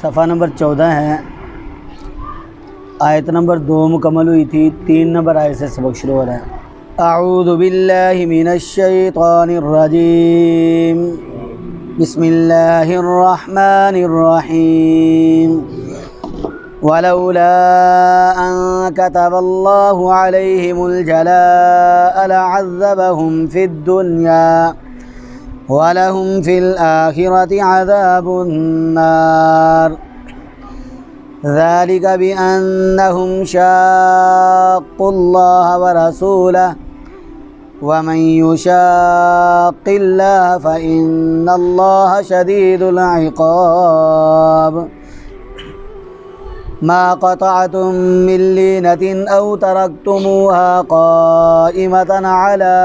सफ़ा नंबर 14 है, आयत नंबर 2 मुकम्मल हुई थी। 3 नंबर आयत से सबक शुरू हो रहा है। अऊज़ु बिल्लाहि मिनश शैतानिर रजीम, बिस्मिल्लाहिर रहमानिर रहीम। वलौला अन कतबल्लाहु अलैहिमुल जलाअ लअज़्ज़बहुम फिद दुन्या वलहुम फिल आखिरति अज़ाबुन नार। ज़ालिका बिअन्नहुम शाक़्क़ुल्लाह व रसूलह वमन युशाक़्क़िल्लाह फ़इन्नल्लाह शदीदुल इक़ाब। मा क़तअतुम मिन लीनतिन औ तरक्तुमूहा क़ाइमतन अला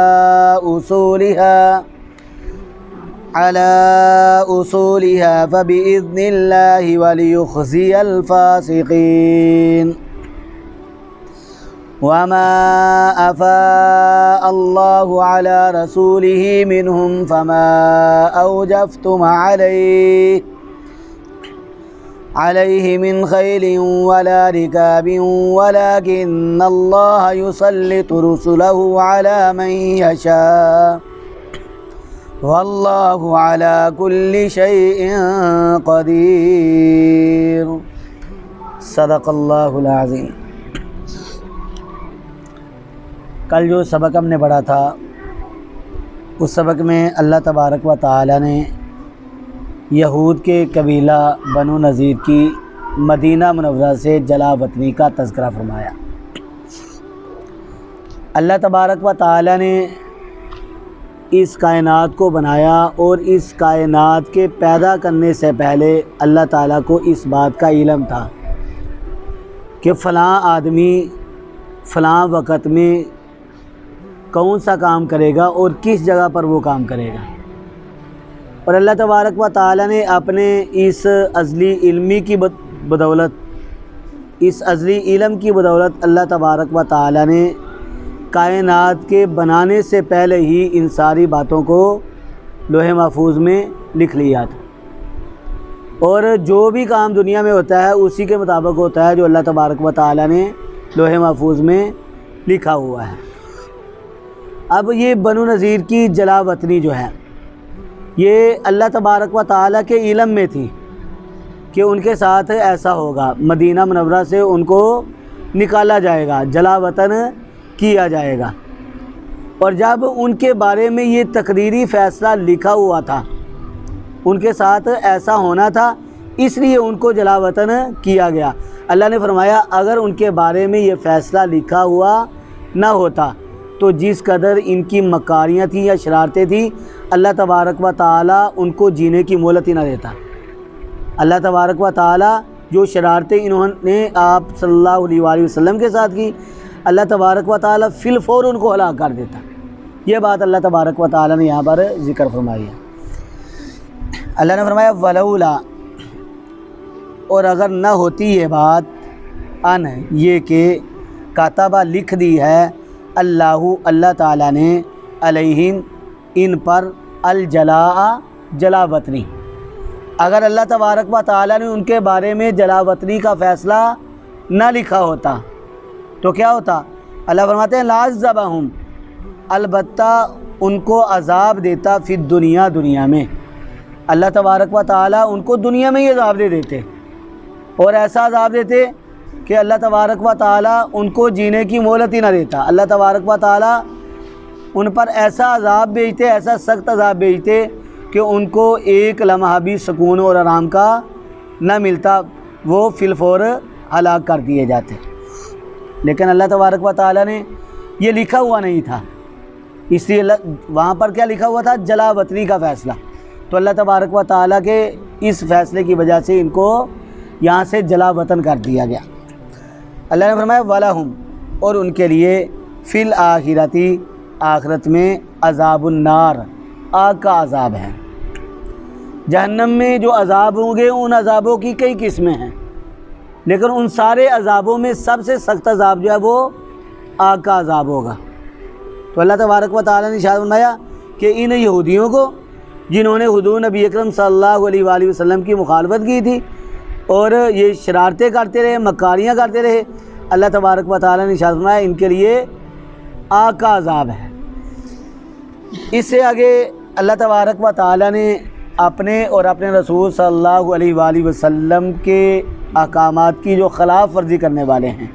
उसूलिहा फ़बिइज़्निल्लाहि वलियुख़ज़ियल फ़ासिक़ीन। वमा अफ़ाअल्लाहु अला रसूलिही मिनहुम फ़मा औजफ़्तुम अलैहि मिन खैलिन वला रिकाबिन वलाकिन्नल्लाह युसल्लितु रुसुलहु अला मन यशा वल्लाहु अला कुल्लि शैइन क़दीर। सदक़ल्लाहुल अज़ीम। कल जो सबक हमने पढ़ा था, उस सबक में अल्लाह तबारक व तआला ने यहूद के कबीला बनु नज़ीर की मदीना मुनव्वरा से जला वतनी का तज़किरा फरमाया। अल्लाह तबारक व तआला ने इस कायनात को बनाया और इस कायनात के पैदा करने से पहले अल्लाह ताला को इस बात का इल्म था कि फ़लाँ आदमी फ़लाँ वक़्त में कौन सा काम करेगा और किस जगह पर वो काम करेगा। और अल्लाह तबारक व तआला ने अपने इस अज़ली इल्मी की बदौलत, इस अज़ली इल्म की बदौलत अल्लाह तबारक व तआला ने कायनात के बनाने से पहले ही इन सारी बातों को लोहे महफूज में लिख लिया था। और जो भी काम दुनिया में होता है उसी के मुताबिक होता है जो अल्लाह तबारक व तआला ने लोहे महफूज में लिखा हुआ है। अब ये बनु नज़ीर की जला वतनी जो है, ये अल्लाह तबारक व तआला के इल्म में थी कि उनके साथ ऐसा होगा। मदीना मुनव्वरा से उनको निकाला जाएगा, जला वतन किया जाएगा। और जब उनके बारे में ये तकदीरी फ़ैसला लिखा हुआ था, उनके साथ ऐसा होना था, इसलिए उनको जला वतन किया गया। अल्लाह ने फरमाया अगर उनके बारे में ये फ़ैसला लिखा हुआ ना होता तो जिस कदर इनकी मकारियाँ थी या शरारतें थी, अल्लाह तबारक व तआला उनको जीने की मोहलत ही ना देता। अल्लाह तबारक व तआला जो शरारतें इन्होंने आप सल्लल्लाहु अलैहि वसल्लम के साथ की, अल्लाह तबारक व तआला फिल फ़ौर उनको हलाक कर देता। ये बात अल्लाह तबारक व तआला ने यहाँ पर ज़िक्र फरमाई है। अल्लाह ने फरमाया वलौला, और अगर न होती ये बात, अन ये कि कातबा लिख दी है अल्लाह ताला ने अलैहिम इन पर अल जला जला वतनी, अगर अल्लाह तबारक व तआला ने उनके बारे में जला वतनी का फ़ैसला न लिखा होता तो क्या होता। अल्लाह फरमाते हैं लाज़्ज़बहुम, अलबत्ता उनको अज़ाब देता फिर दुनिया में। अल्लाह तबारक व तआला उनको दुनिया में ही अज़ाब दे देते, और ऐसा अज़ाब देते कि अल्लाह तबारक व तआला उनको जीने की मोहलत ही ना देता। अल्लाह तबारक व तआला उन पर ऐसा अज़ाब भेजते, ऐसा सख्त अज़ाब भेजते कि उनको एक लम्हा भी सुकून और आराम का न मिलता, वो फिल फ़ौर हलाक कर दिए जाते। लेकिन अल्लाह तबारक व तआला ने ये लिखा हुआ नहीं था, इसलिए वहाँ पर क्या लिखा हुआ था, जला वतनी का फ़ैसला। तो अल्लाह तबारक व तआला के इस फ़ैसले की वजह से इनको यहाँ से जला वतन कर दिया गया। अल्लाह ने फरमाया वलहुम, और उनके लिए फ़िल आखिरती, आखिरत में अज़ाबुन नार, आग का अज़ाब है। जहन्नम में जो अज़ाब होंगे उन अज़ाबों की कई किस्में हैं, लेकिन उन सारे अज़ाबों में सबसे सख्त अज़ाब जो है वो आग का अज़ाब होगा। तो अल्लाह तबारक व तआला ने इरशाद फरमाया कि इन यहूदियों को जिन्होंने हुजूर नबी अकरम सल्लल्लाहु अलैहि वसल्लम की मुखालफत की थी, और ये शरारतें करते रहे, मकारियाँ करते रहे, अल्लाह तबारक व तआला ने इरशाद फरमाया इनके लिए आग का अज़ाब है। इससे आगे अल्लाह तबारक व तआला ने अपने और अपने रसूल सल्लल्लाहु अलैहि वसल्लम के अहकामात की जो खिलाफ़ वर्जी करने वाले हैं,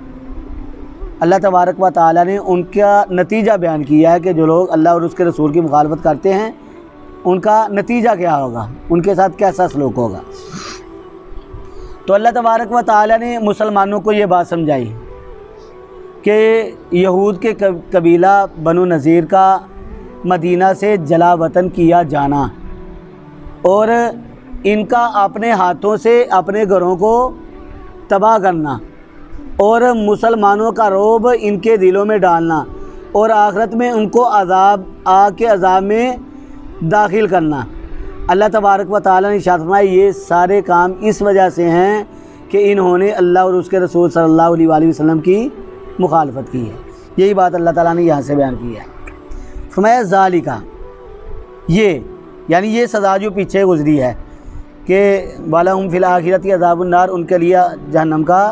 अल्लाह तबारक व तआला ने उनका नतीजा बयान किया है कि जो लोग अल्लाह और उसके रसूल की मुखालफत करते हैं उनका नतीजा क्या होगा, उनके साथ कैसा सलूक होगा। तो अल्लाह तबारक व तआला ने मुसलमानों को ये बात समझाई कि यहूद के कबीला बनु नज़ीर का मदीना से जला वतन किया जाना और इनका अपने हाथों से अपने घरों को तबाह करना और मुसलमानों का रौब इनके दिलों में डालना और आखिरत में उनको आग के अज़ाब में दाखिल करना। अल्लाह तबारक व तआला ने इरशाद फरमाया ये सारे काम इस वजह से हैं कि इन्होंने अल्लाह और उसके रसूल सल्लल्लाहु अलैहि वसल्लम की मुखालफत की है। यही बात अल्लाह ताला ने यहाँ से बयान की है। फरमाया ज़ालिका, ये यानी ये सज़ा जो पीछे गुजरी है कि वलहुम फिल आखिरति अज़ाबुन नार, उनके लिए जहन्नम का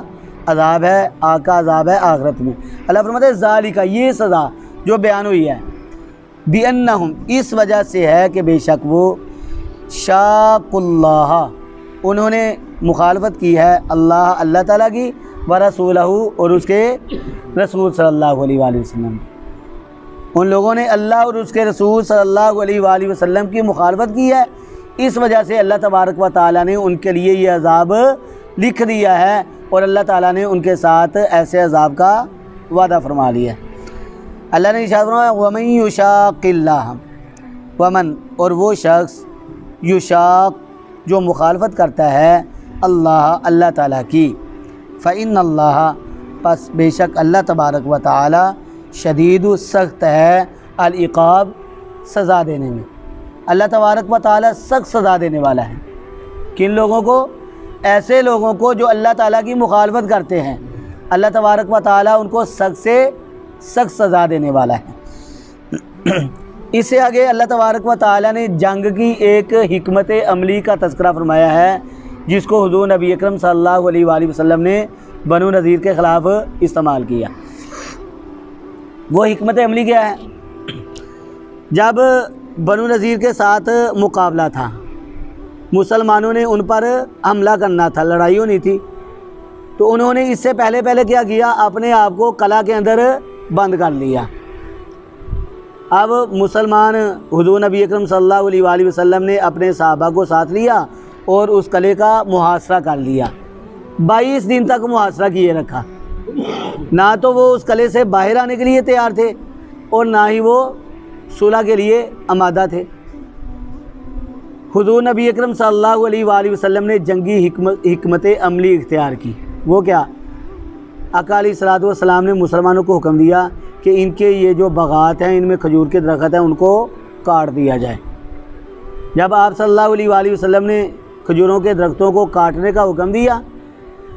अज़ाब है, आग का अज़ाब है आखिरत में। अल्लाह फरमाता है ज़ालिका, ये सज़ा जो बयान हुई है बिअन्नहुम, इस वजह से है कि बेशक वो शाकुल्लाह, उन्होंने मुखालफत की है अल्लाह ताला की, व रसूलहू, और उसके रसूल सल्लल्लाहु अलैहि वसल्लम। उन लोगों ने अल्लाह और उसके रसूल सल्लल्लाहु अलैहि वसल्लम की मुखालफत की है, इस वजह से अल्लाह तबारक व तआला ने उनके लिए ये अज़ाब लिख दिया है और अल्लाह ताला ने उनके साथ ऐसे अज़ाब का वादा फरमा लिया। अल्लाह ने इरशाद फरमाया वमन युशाक़िल्लाह, वमन, और वो शख्स, युशाक़, जो मुखालफत करता है अल्लाह ताला की, फ़इन्नल्लाह, पस बेशक अल्लाह तबारक व तआला शदीदु, सख्त है, अल इक़ाब, सज़ा देने में। अल्लाह तबारक व तआला सख्त सज़ा देने वाला है। किन लोगों को? ऐसे लोगों को जो अल्लाह ताला की मुखालफत करते हैं, अल्लाह तबारक व तआला उनको सख्त से सख्त सज़ा देने वाला है। इससे आगे अल्लाह तबारक व तआला ने जंग की एक हिकमत अमली का तज़किरा फरमाया है जिसको हुज़ूर नबी अकरम सल्लल्लाहु अलैहि वसल्लम ने बनु नज़ीर के ख़िलाफ़ इस्तेमाल किया। वो हिकमत अमली क्या है? जब बनु नज़ीर के साथ मुकाबला था, मुसलमानों ने उन पर हमला करना था, लड़ाई होनी थी, तो उन्होंने इससे पहले क्या किया, अपने आप को कला के अंदर बंद कर लिया। अब मुसलमान हुज़ूर नबी अकरम सल्लल्लाहु अलैहि वसल्लम ने अपने सहाबा को साथ लिया और उस कले का मुहासरा कर लिया। 22 दिन तक मुहासरा किए रखा। ना तो वो उस कले से बाहर आने के लिए तैयार थे और ना ही वो सुलह के लिए आमादा थे। हुज़ूर नबी अकरम सल्लल्लाहु अलैहि वसल्लम ने जंगी हिकमत अमली इख्तियार की। वो क्या? आका अलैहिस्सलातु वस्सलाम ने मुसलमानों को हुक्म दिया कि इनके ये जो बगात हैं, इनमें खजूर के दरख्त हैं, उनको काट दिया जाए। जब आप सल्लल्लाहु अलैहि वसल्लम ने खजूरों के दरख्तों को काटने का हुक्म दिया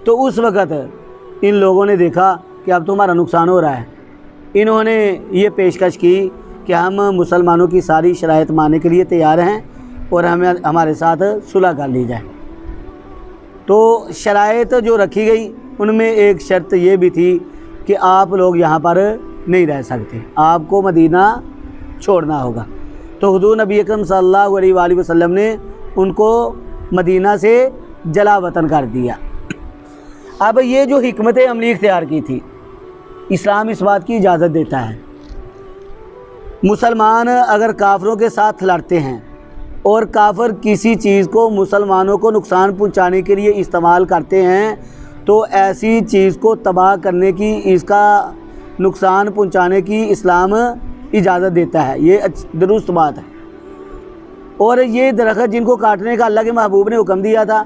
तो उस वक़्त इन लोगों ने देखा कि अब तो हमारा नुकसान हो रहा है। इन्होंने ये पेशकश की कि हम मुसलमानों की सारी शराइत मानने के लिए तैयार हैं और हमारे साथ सुलह कर ली जाए। तो शराइत जो रखी गई उनमें एक शर्त ये भी थी कि आप लोग यहाँ पर नहीं रह सकते, आपको मदीना छोड़ना होगा। तो हुज़ूर नबी अकरम सल्लल्लाहु अलैहि वसल्लम ने उनको मदीना से जला वतन कर दिया। अब ये जो हिकमत अमली इख्तियार की थी, इस्लाम इस बात की इजाज़त देता है, मुसलमान अगर काफिरों के साथ लड़ते हैं और काफिर किसी चीज़ को मुसलमानों को नुकसान पहुंचाने के लिए इस्तेमाल करते हैं तो ऐसी चीज़ को तबाह करने की, इसका नुकसान पहुंचाने की इस्लाम इजाज़त देता है। ये दुरुस्त बात है। और ये दरख्त जिनको काटने का अल्लाह के महबूब ने हुक्म दिया था,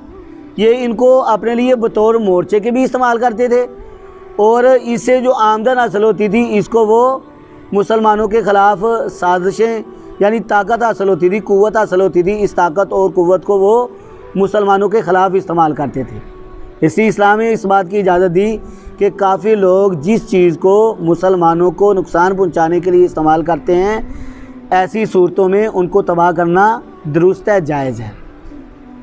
ये इनको अपने लिए बतौर मोर्चे के भी इस्तेमाल करते थे और इससे जो आमदन हासिल होती थी इसको वो मुसलमानों के ख़िलाफ़ साजिशें, यानी ताकत हासिल होती थी, क़ुव्वत हासिल होती थी, इस ताकत और क़ुव्वत को वो मुसलमानों के ख़िलाफ़ इस्तेमाल करते थे। इसलिए इस्लाम ने इस बात की इजाज़त दी कि काफ़ी लोग जिस चीज़ को मुसलमानों को नुकसान पहुंचाने के लिए इस्तेमाल करते हैं, ऐसी सूरतों में उनको तबाह करना दुरुस्त है, जायज़ है।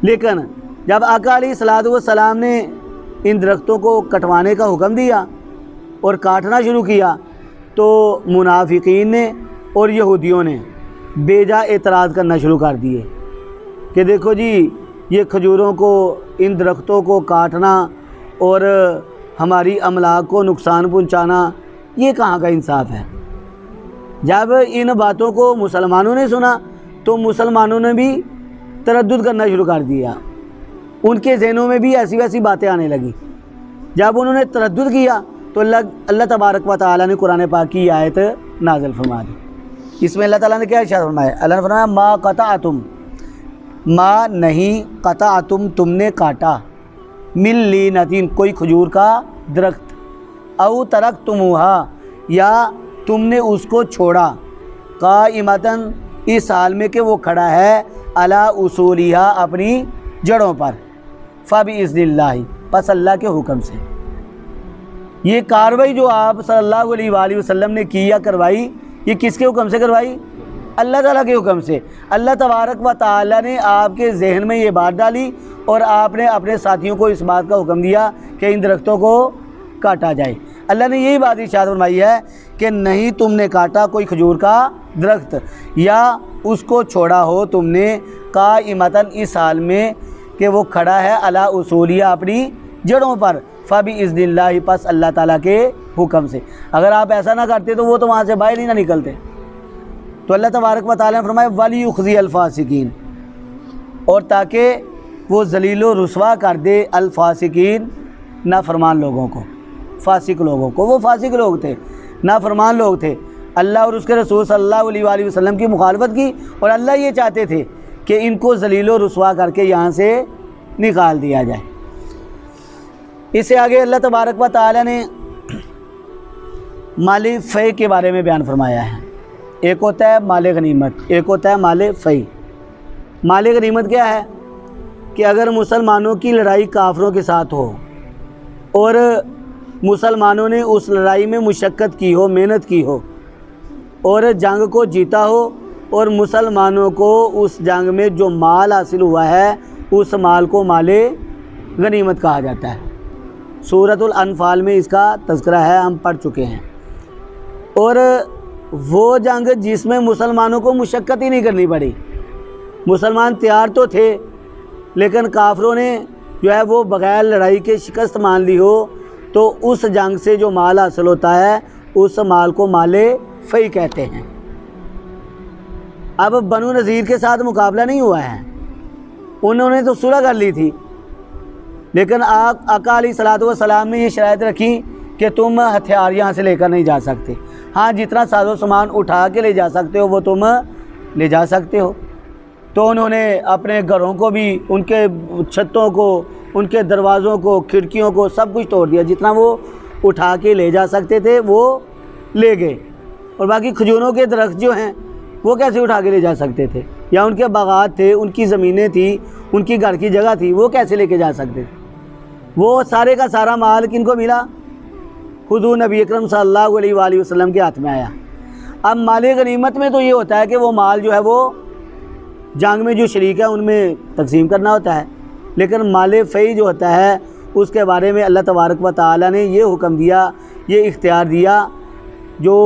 लेकिन जब आका अलैहिस्सलातु वस्सलाम ने इन दरख्तों को कटवाने का हुक्म दिया और काटना शुरू किया तो मुनाफिकीन ने और यहूदियों ने बेजा एतराज़ करना शुरू कर दिए कि देखो जी, ये खजूरों को, इन दरख्तों को काटना और हमारी अमलाक को नुकसान पहुंचाना, ये कहाँ का इंसाफ है। जब इन बातों को मुसलमानों ने सुना तो मुसलमानों ने भी तरद्दुद करना शुरू कर दिया, उनके ज़हनों में भी ऐसी वैसी बातें आने लगी। जब उन्होंने तरद्दुद किया तो अल्लाह तबारक व तआला ने कुरान पाक की आयत नाज़िल फरमा दी। इसमें अल्लाह ताला ने क्या इरशाद फरमाया? अल्लाह ने फरमाया मा क़तअतुम, मा नहीं, क़तअतुम तुमने काटा, मिन लीनतिन कोई खजूर का दरख्त, औ तरक्तुमुहा या तुमने उसको छोड़ा, काइमतन इस हाल में कि वो खड़ा है, अला उसूलिहा अपनी जड़ों पर, फ़बिइज़्निल्लाहि बस अल्लाह के हुक्म से। ये कार्रवाई जो आप सल्लल्लाहु अलैहि वसल्लम ने की या करवाई, ये किसके हुक्म से करवाई? अल्लाह ताला के हुक्म से। अल्लाह तबारक व तआला ने आपके जहन में ये बात डाली और आपने अपने साथियों को इस बात का हुक्म दिया कि इन दरख्तों को काटा जाए। अल्लाह ने यही बात इरशाद फरमाई है कि नहीं तुमने काटा कोई खजूर का दरख्त या उसको छोड़ा हो तुमने, काइमतन इस हाल में कि वो खड़ा है, अला उसूलिया अपनी जड़ों पर, फ़बिइज़्निल्लाहि बस अल्लाह ताला के हुक्म से। अगर आप ऐसा ना करते तो वो तो वहाँ से बाहर ही ना निकलते। तो अल्लाह तबारक व तआला ने फरमाया वलियुख़ज़ी अल-फ़ासिकीन, और ताकि वो ज़लीलो रुसवा कर दे अल-फ़ासिकीन नाफरमान लोगों को, फासिक लोगों को। वो फासिक लोग थे, नाफरमान लोग थे, अल्लाह और उसके रसूल सल्लल्लाहु अलैहि वसल्लम की मुखालफत की, और अल्लाह ये चाहते थे कि इनको ज़लीलो रुसवा करके यहाँ से निकाल दिया जाए। इससे आगे अल्लाह तबारक व तआला ने माली फ़ै के बारे में बयान फरमाया है। एक होता है माल गनीमत, एक होता है माल फ़ै। माल गनीमत क्या है कि अगर मुसलमानों की लड़ाई काफिरों के साथ हो और मुसलमानों ने उस लड़ाई में मुशक्क़त की हो, मेहनत की हो और जंग को जीता हो, और मुसलमानों को उस जंग में जो माल हासिल हुआ है उस माल को माल गनीमत कहा जाता है। सूरतुल अनफाल में इसका तज़किरा है, हम पढ़ चुके हैं। और वो जंग जिसमें मुसलमानों को मुशक्क़त ही नहीं करनी पड़ी, मुसलमान तैयार तो थे लेकिन काफिरों ने जो है वो बग़ैर लड़ाई के शिकस्त मान ली हो, तो उस जंग से जो माल हासिल होता है उस माल को माल फ़ै कहते हैं। अब बनु नज़ीर के साथ मुकाबला नहीं हुआ है, उन्होंने तो सुलह कर ली थी, लेकिन आका अलैहिस्सलातु वस्सलाम ने ये शराइत रखी कि तुम हथियार यहाँ से लेकर नहीं जा सकते। हाँ, जितना साजो सामान उठा के ले जा सकते हो वो तुम ले जा सकते हो। तो उन्होंने अपने घरों को भी, उनके छतों को, उनके दरवाज़ों को, खिड़कियों को सब कुछ तोड़ दिया, जितना वो उठा के ले जा सकते थे वो ले गए। और बाकी खजूरों के दरख्त जो हैं वो कैसे उठा के ले जा सकते थे, या उनके बागात थे, उनकी ज़मीनें थी, उनकी घर की जगह थी, वो कैसे लेके जा सकते थे। वो सारे का सारा माल किनको मिला? हुज़ूर नबी अकरम सल्लल्लाहु अलैहि वसल्लम के हाथ में आया। अब माल गनीमत में तो ये होता है कि वो माल जो है वो जंग में जो शरीक है उनमें तकसीम करना होता है, लेकिन माल फ़ै जो होता है उसके बारे में अल्लाह तबारक व तआला ने ये हुक्म दिया, ये इख्तियार दिया जो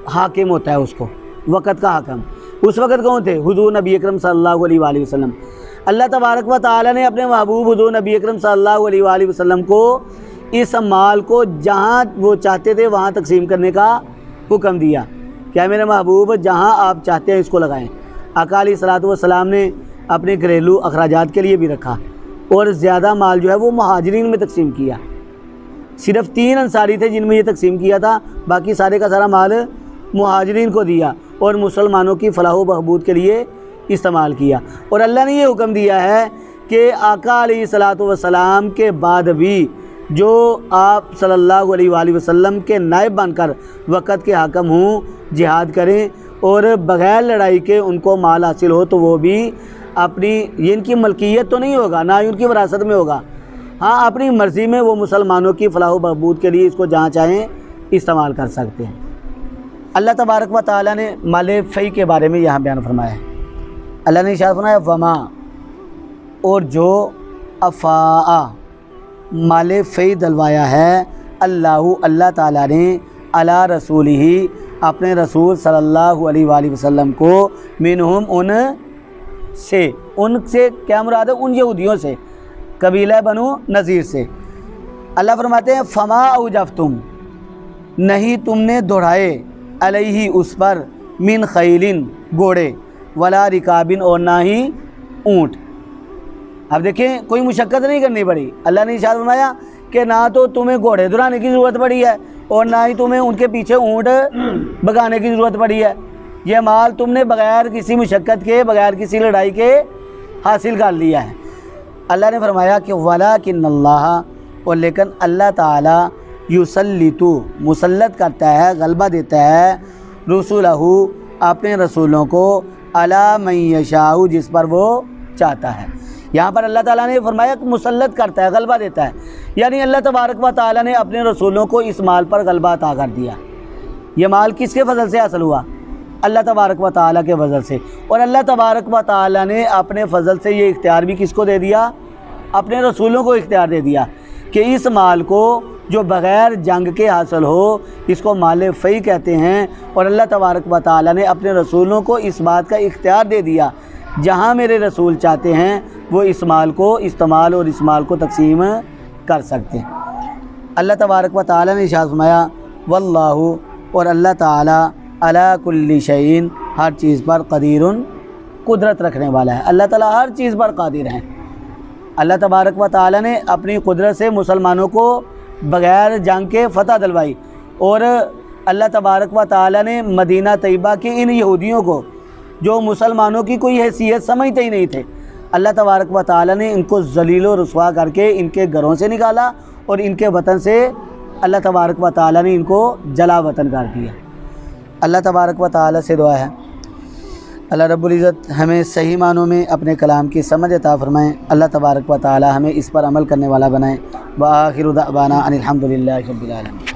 हाकिम होता है उसको, वक़्त का हाकिम। उस वक़्त कौन थे? हुज़ूर नबी अकरम सल्लल्लाहु अलैहि वसल्लम। अल्लाह तबारक व तआला ने अपने महबूब हुज़ूर नबी अकरम सल्लल्लाहु अलैहि वसल्लम को इस माल को जहाँ वो चाहते थे वहाँ तकसीम करने का हुक्म दिया। क्या मेरे महबूब, जहाँ आप चाहते हैं इसको लगाएं। आका अलैहिस्सलातु वस्सलाम ने अपने घरेलू अखराजात के लिए भी रखा, और ज़्यादा माल जो है वो मुहाजिरीन में तकसीम किया। सिर्फ 3 अंसारी थे जिनमें ये तकसीम किया था, बाकी सारे का सारा माल मुहाजिरीन को दिया और मुसलमानों की फलाह व बहबूद के लिए इस्तेमाल किया। और अल्लाह ने ये हुक्म दिया है कि आका अलैहिस्सलातु वस्सलाम के बाद भी जो आप सल्लल्लाहु अलैहि वसल्लम के नायब बनकर वक़्त के हाकिम हों, जिहाद करें और बग़ैर लड़ाई के उनको माल हासिल हो, तो वो भी अपनी, ये इनकी मलकियत तो नहीं होगा, ना ही उनकी विरासत में होगा, हाँ अपनी मर्ज़ी में वो मुसलमानों की फलाह व बहबूद के लिए इसको जहाँ चाहें इस्तेमाल कर सकते हैं। अल्लाह तबारक व तआला ने माल फ़ै के बारे में यहाँ बयान फरमाया है। अल्लाह ने इरशाद फरमाया वमा, और जो अफ़ा माले फ़ई दलवाया है अल्लाह ताला ने अला रसूलिही अपने रसूल सल्लल्लाहु अलैहि वसल्लम को मिनहुम उनसे क्या मुराद है? उन यहूदियों से, कबीला बनु नज़ीर से। अल्लाह फरमाते हैं फ़मा औजफ़्तुम, नहीं तुमने दौड़ाए अलैहि उस पर मिन खैलिन घोड़े वला रिकाबिन और ना ही ऊँट। अब देखें कोई मुशक्क़त नहीं करनी पड़ी। अल्लाह ने इरशाद फरमाया कि ना तो तुम्हें घोड़े दौड़ाने की ज़रूरत पड़ी है और ना ही तुम्हें उनके पीछे ऊँट भगाने की ज़रूरत पड़ी है। यह माल तुमने बग़ैर किसी मुशक्क़त के, बग़ैर किसी लड़ाई के हासिल कर लिया है। अल्लाह ने फरमाया कि वलाकिन्नल्लाह, और लेकिन अल्लाह ताला युसल्लितु मुसल्लत करता है, गलबा देता है रुसुलहु अपने रसूलों को अला मन यशाउ जिस पर वो चाहता है। यहाँ पर अल्लाह ताला ने फरमाया कि मुसल्लत करता है, गलबा देता है, यानी अल्लाह तबारक व ताला ने अपने रसूलों को इस माल पर गलबा अता कर दिया। ये माल किसके फजल से हासिल हुआ? अल्लाह तबारक व ताला के फजल से। और अल्लाह तबारक व ताला ने अपने फजल से ये इख्तियार भी किसको दे दिया? अपने रसूलों को इख्तियार दे दिया कि इस माल को जो बग़ैर जंग के हासिल हो, इसको माल फ़ई कहते हैं। और अल्लाह तबारक व ताला ने अपने रसूलों को इस बात का इख्तियार दे दिया, जहाँ मेरे रसूल चाहते हैं वो इस माल को इस्तेमाल और इस माल को तकसीम कर सकते हैं। अल्लाह तबारक व ताला ने इरशाद फरमाया वल्लाहु, और अल्लाह ताला अला कुल्ली शैइन हर चीज़ पर कदीरुन कुदरत रखने वाला है। अल्लाह ताला हर चीज़ पर कादिर हैं। अल्लाह तबारक व ताला ने अपनी कुदरत से मुसलमानों को बग़ैर जंग के फ़तह दिलवाई। और अल्लाह तबारक व ताला ने मदीना तैयबा के इन यहूदियों को जो मुसलमानों की कोई हैसियत समझते ही नहीं थे, अल्लाह तबारक व ताला ने इनको ज़लील व रुसवा करके इनके घरों से निकाला और इनके वतन से अल्लाह तबारक व ताला ने इनको जला वतन कर दिया। अल्लाह तबारक व ताला से दुआ है अल्लाह रब्बुल इज़्ज़त हमें सही मानों में अपने कलाम की समझ अता फ़रमाएँ। अल्लाह तबारक व ताला हमें इस पर अमल करने वाला बनाएँ। व आखिरु दअवाना अनिल हम्दुलिल्लाहि रब्बिल आलमीन।